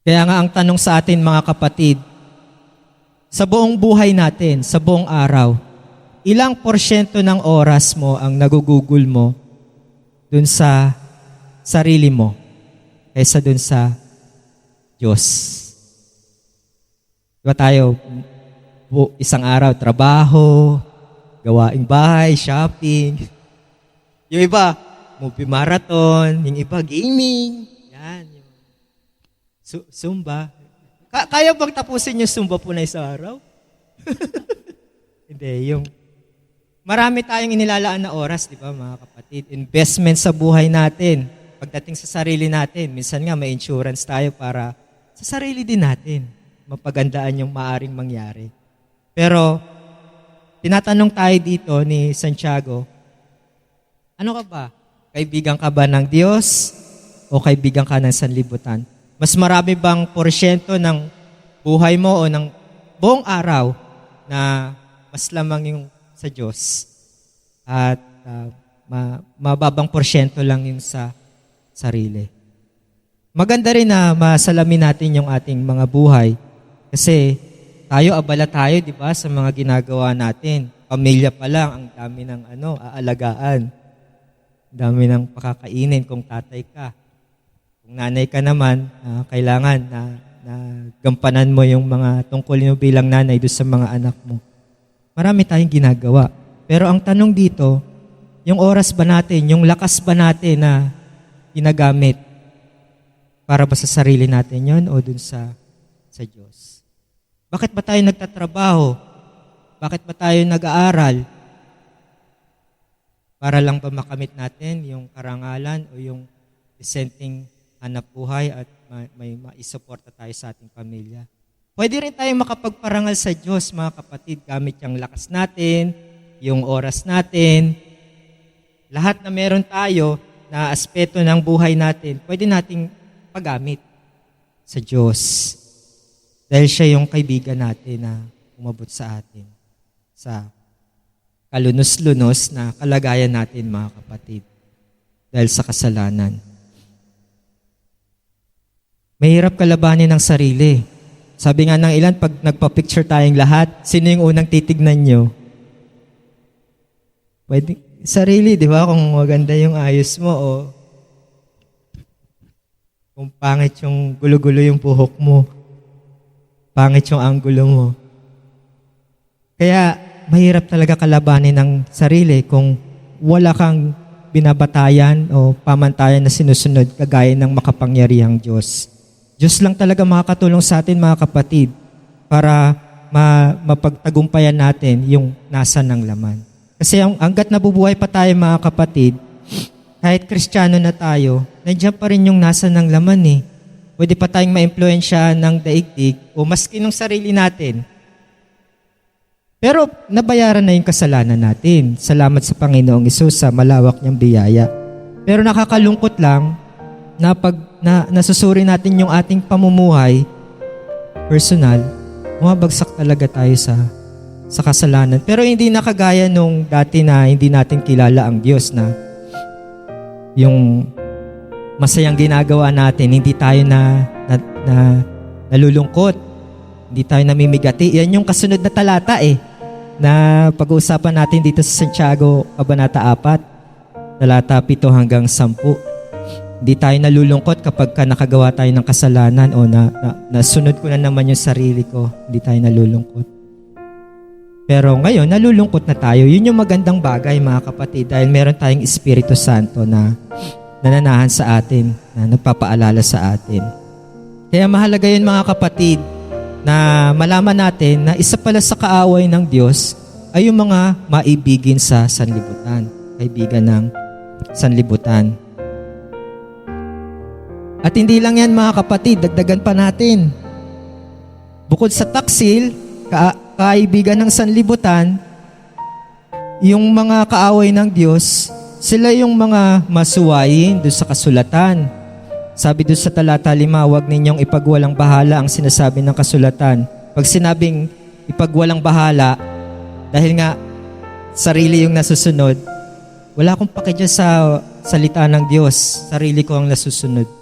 Kaya nga ang tanong sa atin mga kapatid, sa buong buhay natin, sa buong araw, ilang porsyento ng oras mo ang nagugugol mo dun sa sarili mo kaysa dun sa Diyos? Diba tayo, isang araw, trabaho, gawaing bahay, shopping. Yung iba, movie marathon. Yung iba, gaming. Yan. Zumba. Kaya bang tapusin yung Zumba po na isang araw? Hindi, yung marami tayong inilalaan na oras, di ba mga kapatid? Investment sa buhay natin. Pagdating sa sarili natin, minsan nga may insurance tayo para sa sarili din natin. Mapagandaan yung maaring mangyari. Pero, tinatanong tayo dito ni Santiago, ano ka ba? Kaibigan ka ba ng Diyos o kaibigan ka ng sanlibutan? Mas marami bang porsyento ng buhay mo o ng buong araw na mas lamang yung sa Diyos at mababang porsyento lang yung sa sarili? Maganda rin na masalamin natin yung ating mga buhay kasi tayo, abala tayo, di ba, sa mga ginagawa natin. Pamilya pa lang, ang dami ng aalagaan. Ang dami ng pakakainin kung tatay ka. Kung nanay ka naman, kailangan na gampanan mo yung mga tungkulin mo bilang nanay doon sa mga anak mo. Marami tayong ginagawa. Pero ang tanong dito, yung oras ba natin, yung lakas ba natin na ginagamit para ba sa sarili natin yon o doon sa Diyos? Bakit ba tayo nagtatrabaho? Bakit ba tayo nag-aaral? Para lang ba makamit natin yung karangalan o yung disenteng hanap buhay at may maisuporta tayo sa ating pamilya? Pwede rin tayo makapagparangal sa Diyos, mga kapatid, gamit yung lakas natin, yung oras natin. Lahat na meron tayo na aspeto ng buhay natin, pwede nating paggamit sa Diyos. Dahil siya yung kaibigan natin na umabot sa atin sa kalunos-lunos na kalagayan natin, mga kapatid, dahil sa kasalanan. Mahirap kalabanin ng sarili. Sabi nga ng ilan, pag nagpa-picture tayong lahat, sino yung unang titignan nyo? Pwede, sarili, di ba? Kung maganda yung ayos mo o kung pangit yung gulo-gulo yung buhok mo. Pangit yung anggulo mo. Kaya, mahirap talaga kalabanin ng sarili kung wala kang binabatayan o pamantayan na sinusunod kagaya ng makapangyarihang Diyos. Diyos lang talaga makakatulong sa atin, mga kapatid, para mapagtagumpayan natin yung nasa ng laman. Kasi hanggat nabubuhay pa tayo, mga kapatid, kahit Kristiyano na tayo, nandiyan pa rin yung nasa ng laman eh. Pwede pa tayong ma-impluensya ng daigdig o maski ng sarili natin. Pero nabayaran na yung kasalanan natin. Salamat sa Panginoong Hesus sa malawak niyang biyaya. Pero nakakalungkot lang na pag nasusuri natin yung ating pamumuhay, personal, bumabagsak talaga tayo sa kasalanan. Pero hindi nakagaya nung dati na hindi natin kilala ang Diyos na yung masayang ginagawa natin, hindi tayo nalulungkot, hindi tayo namimigati. Yan yung kasunod na talata na pag-uusapan natin dito sa Santiago, Kabanata 4, talata 7 hanggang 10. Hindi tayo nalulungkot kapag nakagawa tayo ng kasalanan o nasunod ko na naman yung sarili ko, hindi tayo nalulungkot. Pero ngayon, nalulungkot na tayo. Yun yung magandang bagay, mga kapatid, dahil meron tayong Espiritu Santo na nananahan sa atin, na nagpapaalala sa atin. Kaya mahalaga yun, mga kapatid, na malaman natin na isa pala sa kaaway ng Diyos ay yung mga maibigin sa sanlibutan, kaibigan ng sanlibutan. At hindi lang yan, mga kapatid, dagdagan pa natin. Bukod sa taksil, kaibigan ng sanlibutan, yung mga kaaway ng Diyos, sila yung mga masuwayin doon sa kasulatan. Sabi doon sa talata 5, huwag ninyong ipagwalang bahala ang sinasabi ng kasulatan. Pag sinabing ipagwalang bahala, dahil nga sarili yung nasusunod, wala akong paki dyan sa salita ng Diyos, sarili ko ang nasusunod.